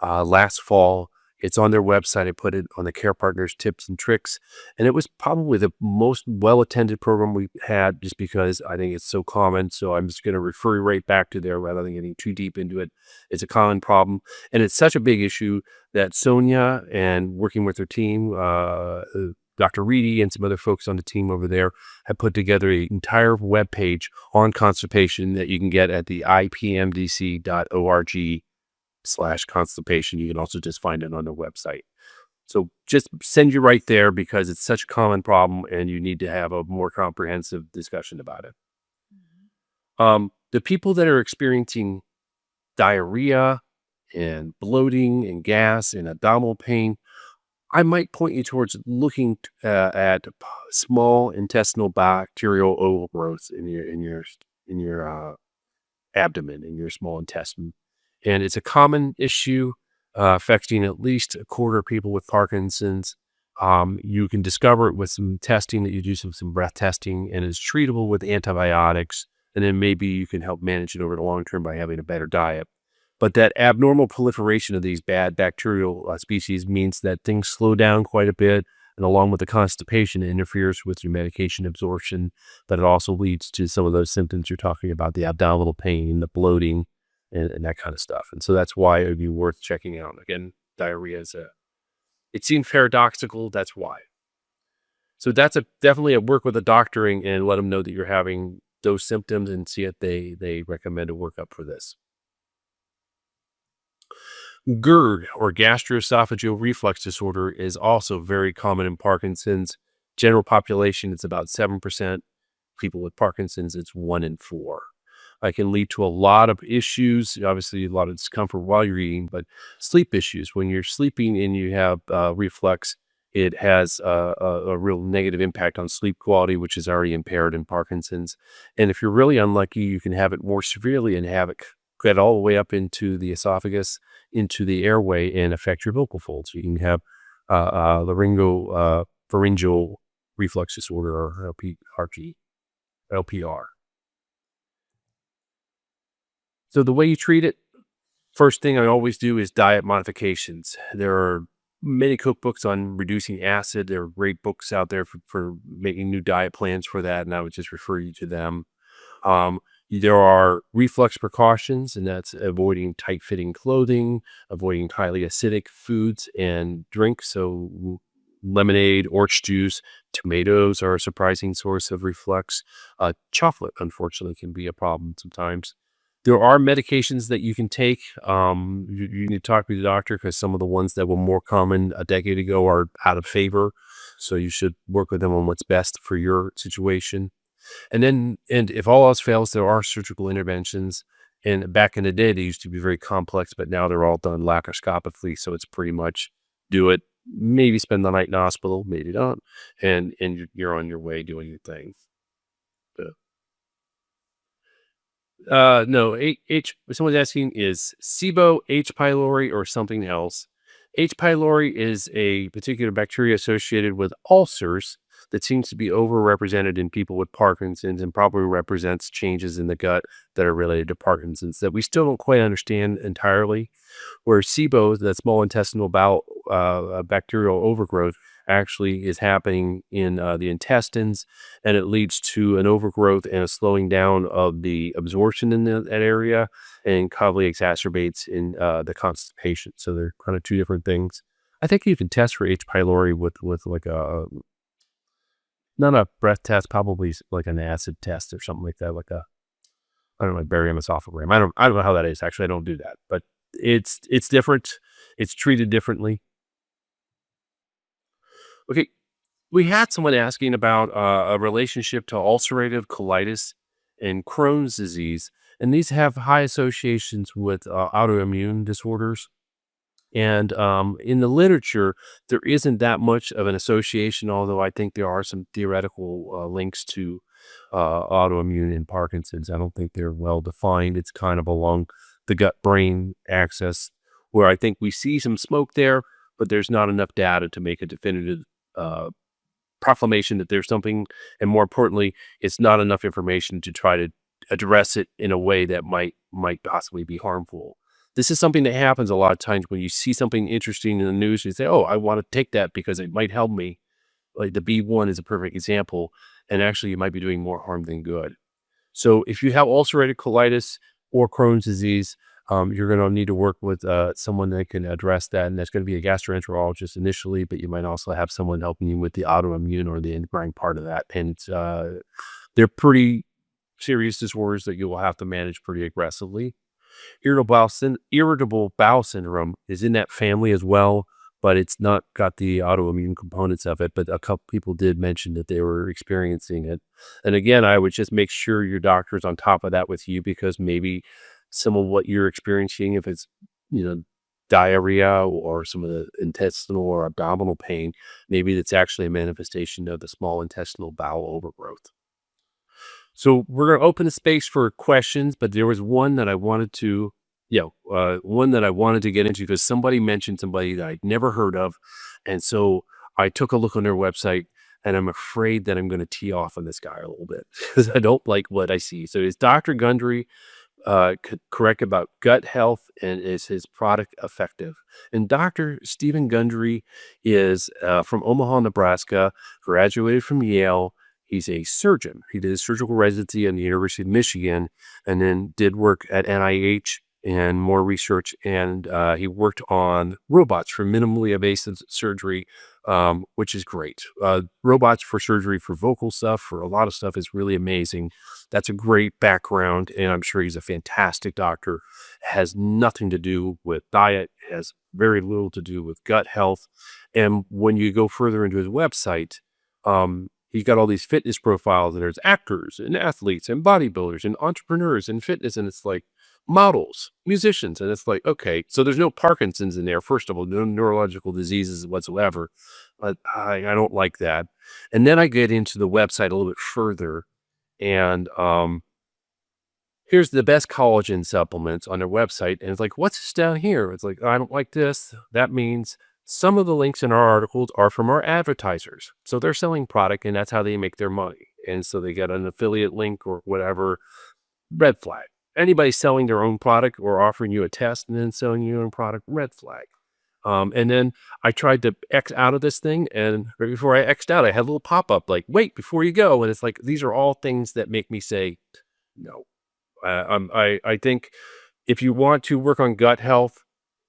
A: last fall. It's on their website. I put it on the Care Partners tips and tricks. And it was probably the most well attended program we had just because I think it's so common. So I'm just going to refer you right back to there rather than getting too deep into it. It's a common problem. And it's such a big issue that Sonia and working with her team, Dr. Reedy and some other folks on the team over there have put together an entire web page on constipation that you can get at the ipmdc.org/constipation. You can also just find it on their website. So just send you right there because it's such a common problem and you need to have a more comprehensive discussion about it. The people that are experiencing diarrhea and bloating and gas and abdominal pain, I might point you towards looking at small intestinal bacterial overgrowth in your abdomen, in your small intestine. And it's a common issue affecting at least a quarter of people with Parkinson's. You can discover it with some testing that you do, some breath testing, and it's treatable with antibiotics. And then maybe you can help manage it over the long term by having a better diet. But that abnormal proliferation of these bad bacterial species means that things slow down quite a bit. And along with the constipation, it interferes with your medication absorption, but it also leads to some of those symptoms you're talking about, the abdominal pain, the bloating, and that kind of stuff. And so that's why it would be worth checking out. Again, diarrhea it seems paradoxical. That's why. So that's definitely a work with a doctor and let them know that you're having those symptoms and see if they recommend a workup for this. GERD, or gastroesophageal reflux disorder, is also very common in Parkinson's. General population, it's about 7%. People with Parkinson's, it's 1 in 4. It can lead to a lot of issues, obviously a lot of discomfort while you're eating, but sleep issues. When you're sleeping and you have reflux, it has a real negative impact on sleep quality, which is already impaired in Parkinson's. And if you're really unlucky, you can have it more severely and have it get all the way up into the esophagus, into the airway, and affect your vocal folds. You can have pharyngeal reflux disorder, or LPR. So the way you treat it, first thing I always do is diet modifications. There are many cookbooks on reducing acid. There are great books out there for making new diet plans for that, and I would just refer you to them. There are reflux precautions, and that's avoiding tight-fitting clothing, avoiding highly acidic foods and drinks. So lemonade, orange juice, tomatoes are a surprising source of reflux. Chocolate, unfortunately, can be a problem sometimes. There are medications that you can take. You need to talk to the doctor because some of the ones that were more common a decade ago are out of favor. So you should work with them on what's best for your situation. And if all else fails, there are surgical interventions. And back in the day, they used to be very complex, but now they're all done laparoscopically. So it's pretty much do it, maybe spend the night in the hospital, maybe not, and you're on your way doing your thing. No, someone's asking, is SIBO H. pylori or something else? H. pylori is a particular bacteria associated with ulcers that seems to be overrepresented in people with Parkinson's and probably represents changes in the gut that are related to Parkinson's that we still don't quite understand entirely. Where SIBO, that small intestinal bowel bacterial overgrowth, actually is happening in the intestines, and it leads to an overgrowth and a slowing down of the absorption in that area, and probably exacerbates in the constipation. So they're kind of two different things. I think you can test for H. pylori with like not a breath test, probably like an acid test or something like that, like I don't know, like barium esophagram. I don't know how that is. Actually, I don't do that, but it's different. It's treated differently. Okay, we had someone asking about a relationship to ulcerative colitis and Crohn's disease. and these have high associations with autoimmune disorders. And in the literature, there isn't that much of an association, although I think there are some theoretical links to autoimmune and Parkinson's. I don't think they're well defined. It's kind of along the gut brain axis where I think we see some smoke there, but there's not enough data to make a definitive uh, proclamation that there's something. And more importantly, it's not enough information to try to address it in a way that might possibly be harmful. This is something that happens a lot of times when you see something interesting in the news. You say, "Oh, I want to take that because it might help me." Like the B1 is a perfect example, and actually, you might be doing more harm than good. So, if you have ulcerative colitis or Crohn's disease, you're going to need to work with someone that can address that, and that's going to be a gastroenterologist initially. But you might also have someone helping you with the autoimmune or the endocrine part of that, and they're pretty serious disorders that you will have to manage pretty aggressively. Irritable bowel syndrome is in that family as well, but it's not got the autoimmune components of it. But a couple people did mention that they were experiencing it. And again, I would just make sure your doctor is on top of that with you because maybe some of what you're experiencing, if it's, you know, diarrhea or some of the intestinal or abdominal pain, maybe it's actually a manifestation of the small intestinal bowel overgrowth. So we're going to open the space for questions, but there was one that I wanted to, one that I wanted to get into because somebody mentioned somebody that I'd never heard of, and so I took a look on their website, and I'm afraid that I'm going to tee off on this guy a little bit because I don't like what I see. So is Dr. Gundry correct about gut health, and is his product effective? And Dr. Stephen Gundry is from Omaha, Nebraska, graduated from Yale. He's a surgeon. He did a surgical residency at the University of Michigan and then did work at NIH and more research. And he worked on robots for minimally invasive surgery, which is great. Robots for surgery for vocal stuff, for a lot of stuff is really amazing. That's a great background. And I'm sure he's a fantastic doctor. Has nothing to do with diet, has very little to do with gut health. And when you go further into his website, he's got all these fitness profiles, and there's actors and athletes and bodybuilders and entrepreneurs and fitness, and it's like models, musicians, and it's like, okay, so there's no Parkinson's in there. First of all, no neurological diseases whatsoever. But I don't like that. And then I get into the website a little bit further, and here's the best collagen supplements on their website. And it's like, what's this down here? It's like, I don't like this. That means some of the links in our articles are from our advertisers. So they're selling product and that's how they make their money. And so they get an affiliate link or whatever, red flag. Anybody selling their own product or offering you a test and then selling your own product, red flag. And then I tried to X out of this thing, and right before I X'd out, I had a little pop up like, wait, before you go. And it's like, these are all things that make me say, no. I think if you want to work on gut health,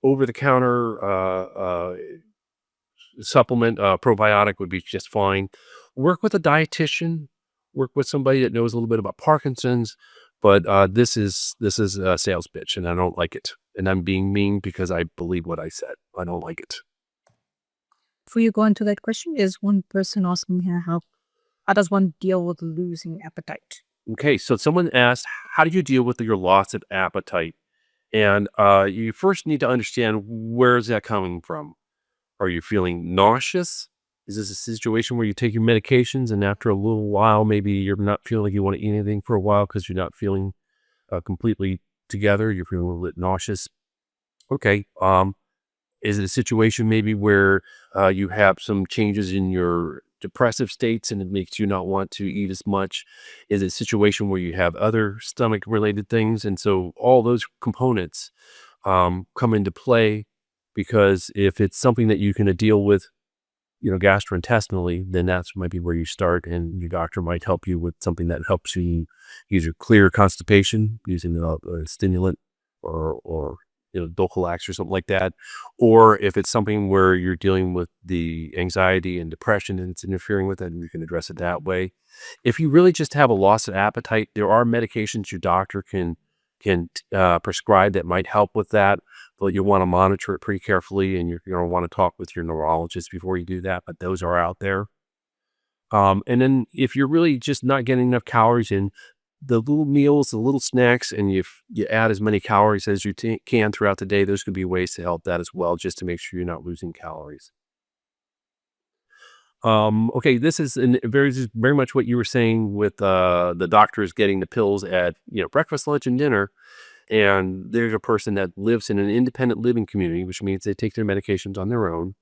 A: over the counter supplement, probiotic would be just fine. Work with a dietitian, work with somebody that knows a little bit about Parkinson's, but this is a sales pitch, and I don't like it. And I'm being mean because I believe what I said. I don't like it.
B: Before you go into that question, there's one person asking here how does one deal with losing appetite?
A: Okay, so someone asked, how do you deal with your loss of appetite? And you first need to understand, where is that coming from? Are you feeling nauseous? Is this a situation where you take your medications and after a little while, maybe you're not feeling like you want to eat anything for a while because you're not feeling completely together? You're feeling a little bit nauseous. Okay. Is it a situation maybe where you have some changes in your depressive states and it makes you not want to eat as much? Is it a situation where you have other stomach related things? And so all those components come into play, because if it's something that you can deal with, gastrointestinally, then that's might be where you start, and your doctor might help you with something that helps you either clear constipation using a stimulant or Dulcolax or something like that. Or if it's something where you're dealing with the anxiety and depression and it's interfering with it, and you can address it that way. If you really just have a loss of appetite, there are medications your doctor can prescribe that might help with that, but you want to monitor it pretty carefully, and you're going to want to talk with your neurologist before you do that. But those are out there. And then if you're really just not getting enough calories in, the little meals, the little snacks, and you add as many calories as you can throughout the day, those could be ways to help that as well, just to make sure you're not losing calories. Okay, this is very much what you were saying with the doctors getting the pills at breakfast, lunch, and dinner. And there's a person that lives in an independent living community, which means they take their medications on their own,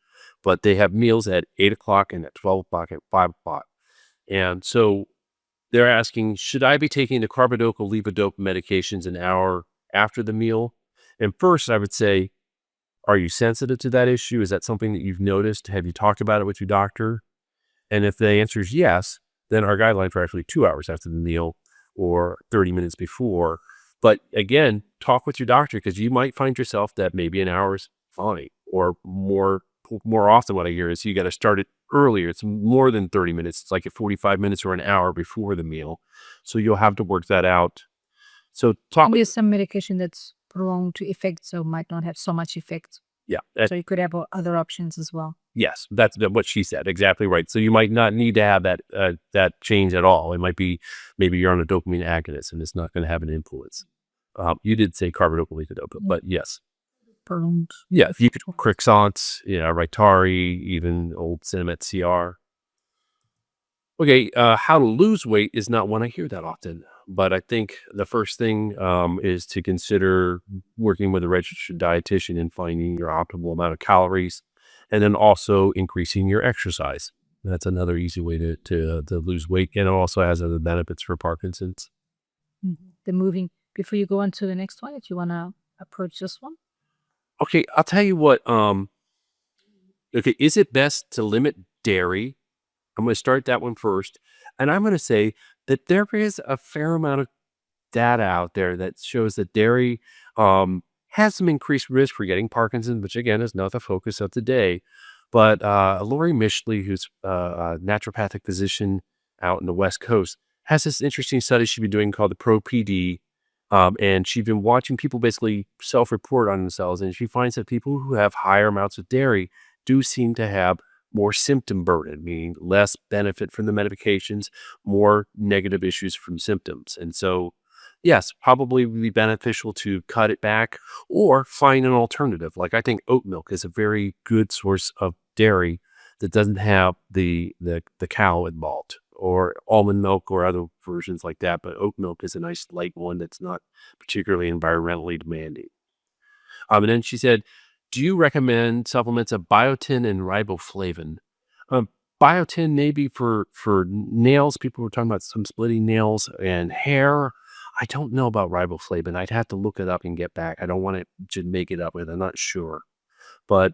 A: but they have meals at 8 o'clock and at 12 o'clock and 5 o'clock. And so they're asking, should I be taking the carbidopa levodopa medications an hour after the meal? And first, I would say, are you sensitive to that issue? Is that something that you've noticed? Have you talked about it with your doctor? And if the answer is yes, then our guidelines are actually 2 hours after the meal or 30 minutes before. But again, talk with your doctor because you might find yourself that maybe an hour is fine, or more often what I hear is you got to start it earlier. It's more than 30 minutes. It's like at 45 minutes or an hour before the meal. So you'll have to work that out. So talk
B: And
A: with,
B: there's some medication that's prone to effect, so might not have so much effect.
A: yeah,
B: So you could have other options as well.
A: yes, that's what she said. Exactly right. So you might not need to have that change at all. It might be maybe you're on a dopamine agonist and it's not going to have an influence. You did say carbidopa levodopa,
B: Yeah.
A: but yes,
B: Prolonged
A: yeah. If you could
B: effect.
A: croissants, Rytari, even old Cinnamon CR. Okay, how to lose weight is not one I hear that often, but I think the first thing is to consider working with a registered dietitian and finding your optimal amount of calories, and then also increasing your exercise. That's another easy way to lose weight, and it also has other benefits for Parkinson's.
B: The moving, before you go on to the next one, if you want to approach this one.
A: Okay, I'll tell you what. Okay, is it best to limit dairy? I'm going to start that one first, and I'm going to say that there is a fair amount of data out there that shows that dairy has some increased risk for getting Parkinson's, which again is not the focus of today. But Lori Mishley, who's a naturopathic physician out in the West Coast, has this interesting study she's been doing called the Pro-PD. And she's been watching people basically self-report on themselves, and she finds that people who have higher amounts of dairy do seem to have more symptom burden, meaning less benefit from the medications, more negative issues from symptoms. And so yes, probably would be beneficial to cut it back or find an alternative. Like I think oat milk is a very good source of dairy that doesn't have the cow involved, or almond milk or other versions like that. But oat milk is a nice light one that's not particularly environmentally demanding. And then she said, "Do you recommend supplements of biotin and riboflavin?" Um, Biotin maybe for nails. People were talking about some splitting nails and hair. I don't know about riboflavin. I'd have to look it up and get back. I don't want to make it up with. I'm not sure. But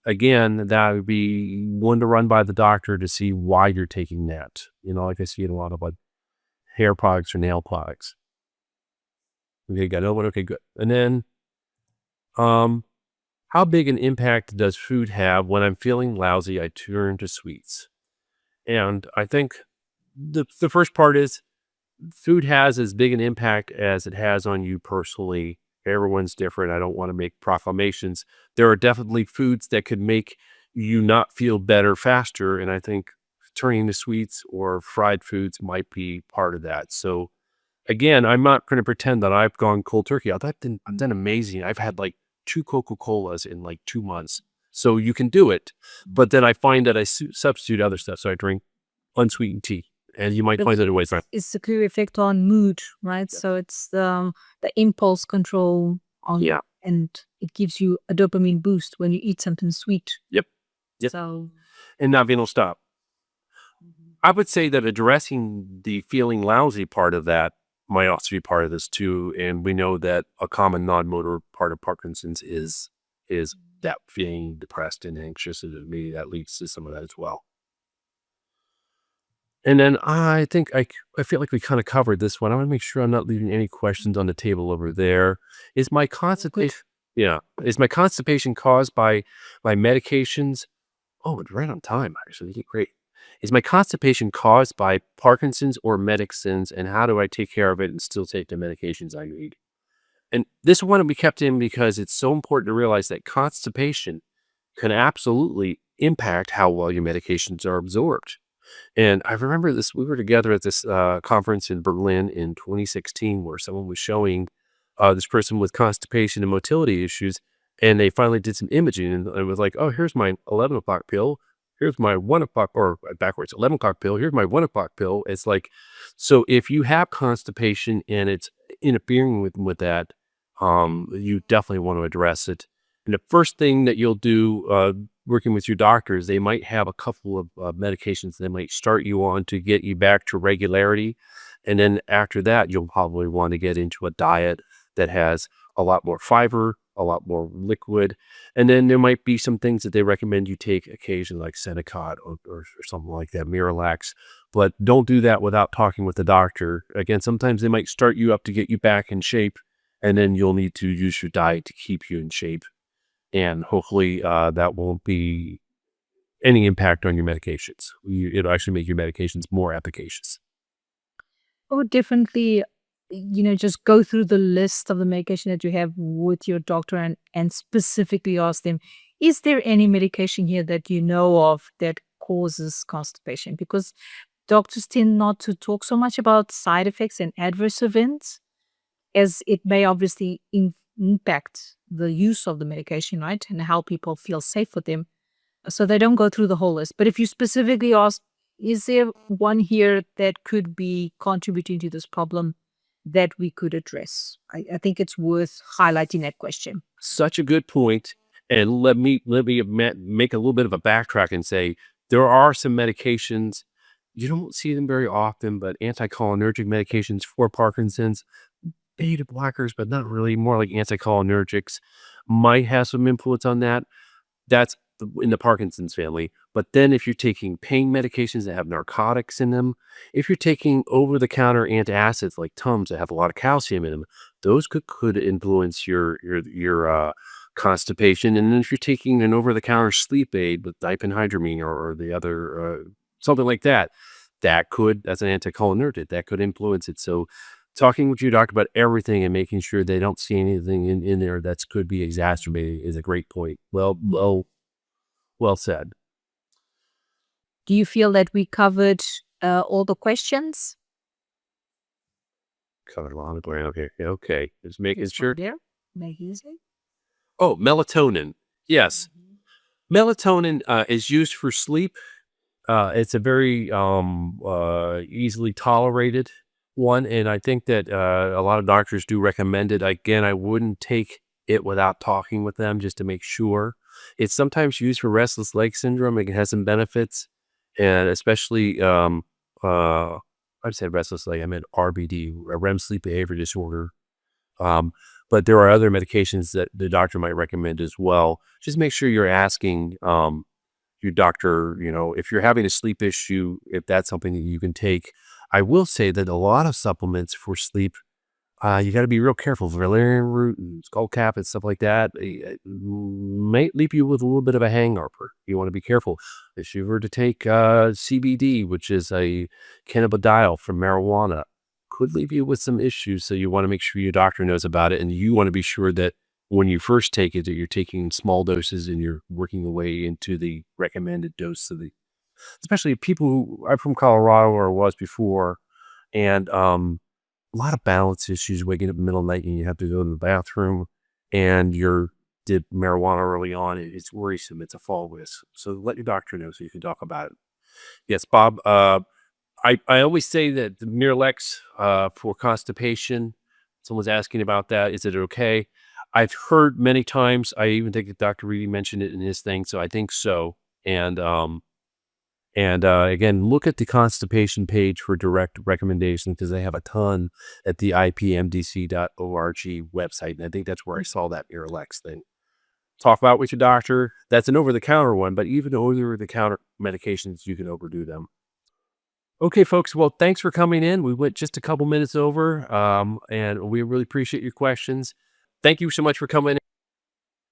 A: again, that would be one to run by the doctor to see why you're taking that. Like I see in a lot of like hair products or nail products. Okay, got another one. Okay, good. And then um, how big an impact does food have when I'm feeling lousy? I turn to sweets. And I think the first part is food has as big an impact as it has on you personally. Everyone's different. I don't want to make proclamations. There are definitely foods that could make you not feel better faster. And I think turning to sweets or fried foods might be part of that. So again, I'm not going to pretend that I've gone cold turkey. I've done amazing. I've had like 2 Coca-Colas in like 2 months. So you can do it. But then I find that I substitute other stuff. So I drink unsweetened tea. And you might
B: But
A: find that ways.
B: it's the clear effect on mood, right?
A: Yeah.
B: So it's the impulse control on,
A: Yeah.
B: and it gives you a dopamine boost when you eat something sweet.
A: Yep. Yep.
B: So
A: And not being able to stop. I would say that addressing the feeling lousy part of that might also be part of this too. And we know that a common non-motor part of Parkinson's is that feeling depressed and anxious, and maybe that leads to some of that as well. And then I think I feel like we kind of covered this one. I want to make sure I'm not leaving any questions on the table over there. Is my
B: good.
A: constipation Yeah. Is my constipation caused by my medications? Oh, it's right on time, actually. Great. Is my constipation caused by Parkinson's or medicines, and how do I take care of it and still take the medications I need? And this one we kept in because it's so important to realize that constipation can absolutely impact how well your medications are absorbed. And I remember this, we were together at this conference in Berlin in 2016 where someone was showing this person with constipation and motility issues. And they finally did some imaging and it was like, oh, here's my 11 o'clock pill. Here's my 1 o'clock, or backwards, 11 o'clock pill. Here's my 1 o'clock pill. It's like, so if you have constipation and it's interfering with that, you definitely want to address it. And the first thing that you'll do, working with your doctors, they might have a couple of medications they might start you on to get you back to regularity. And then after that, you'll probably want to get into a diet that has a lot more fiber, a lot more liquid. And then there might be some things that they recommend you take occasionally, like Senecot or something like that, Miralax. But don't do that without talking with the doctor. Again, sometimes they might start you up to get you back in shape, and then you'll need to use your diet to keep you in shape. And hopefully that won't be any impact on your medications. It'll actually make your medications more efficacious.
B: Oh, definitely, just go through the list of the medication that you have with your doctor and specifically ask them, is there any medication here that you know of that causes constipation? Because doctors tend not to talk so much about side effects and adverse events, as it may obviously impact the use of the medication, right? And how people feel safe with them. So they don't go through the whole list. But if you specifically ask, is there one here that could be contributing to this problem that we could address? I think it's worth highlighting that question.
A: Such a good point. And let me make a little bit of a backtrack and say there are some medications you don't see them very often, but anticholinergic medications for Parkinson's, beta blockers, but not really, more like anticholinergics, might have some influence on that. That's in the Parkinson's family. But then if you're taking pain medications that have narcotics in them, if you're taking over-the-counter antacids like Tums that have a lot of calcium in them, those could influence your constipation. And then if you're taking an over-the-counter sleep aid with diphenhydramine or the other something like that, that's an anticholinergic that could influence it. So talking with your doctor about everything and making sure they don't see anything in there that's could be exacerbating is a great point. Well said.
B: Do you feel that we covered all the questions?
A: Covered a lot of ground here. Okay. Just making
B: This one
A: sure.
B: there? Magnesium?
A: Oh, melatonin. Yes.
B: Mhm.
A: Melatonin is used for sleep. It's a very easily tolerated one. And I think that a lot of doctors do recommend it. Again, I wouldn't take it without talking with them just to make sure. It's sometimes used for restless leg syndrome. It has some benefits, and especially, I said restless leg, I meant RBD, a REM sleep behavior disorder. Um, but there are other medications that the doctor might recommend as well. Just make sure you're asking your doctor, if you're having a sleep issue, if that's something that you can take. I will say that a lot of supplements for sleep, you got to be real careful. Valerian root and skullcap and stuff like that might leave you with a little bit of a hangover. You want to be careful. If you were to take CBD, which is a cannabidiol from marijuana, could leave you with some issues. So you want to make sure your doctor knows about it, and you want to be sure that when you first take it, that you're taking small doses and you're working your way into the recommended dose of the. Especially people who I'm from Colorado or was before, and a lot of balance issues, waking up in the middle of the night and you have to go to the bathroom and you're did marijuana early on. It's worrisome. It's a fall risk. So let your doctor know so you can talk about it. Yes, Bob. I always say that the Miralax for constipation. Someone's asking about that. Is it okay? I've heard many times. I even think that Dr. Reedy mentioned it in his thing, so I think so. And again, look at the constipation page for direct recommendations because they have a ton at the ipmdc.org website. And I think that's where I saw that Miralax thing. Talk about it with your doctor. That's an over-the-counter one, but even over-the-counter medications, you can overdo them. Okay, folks. Well, thanks for coming in. We went just a couple minutes over, and we really appreciate your questions. Thank you so much for coming in.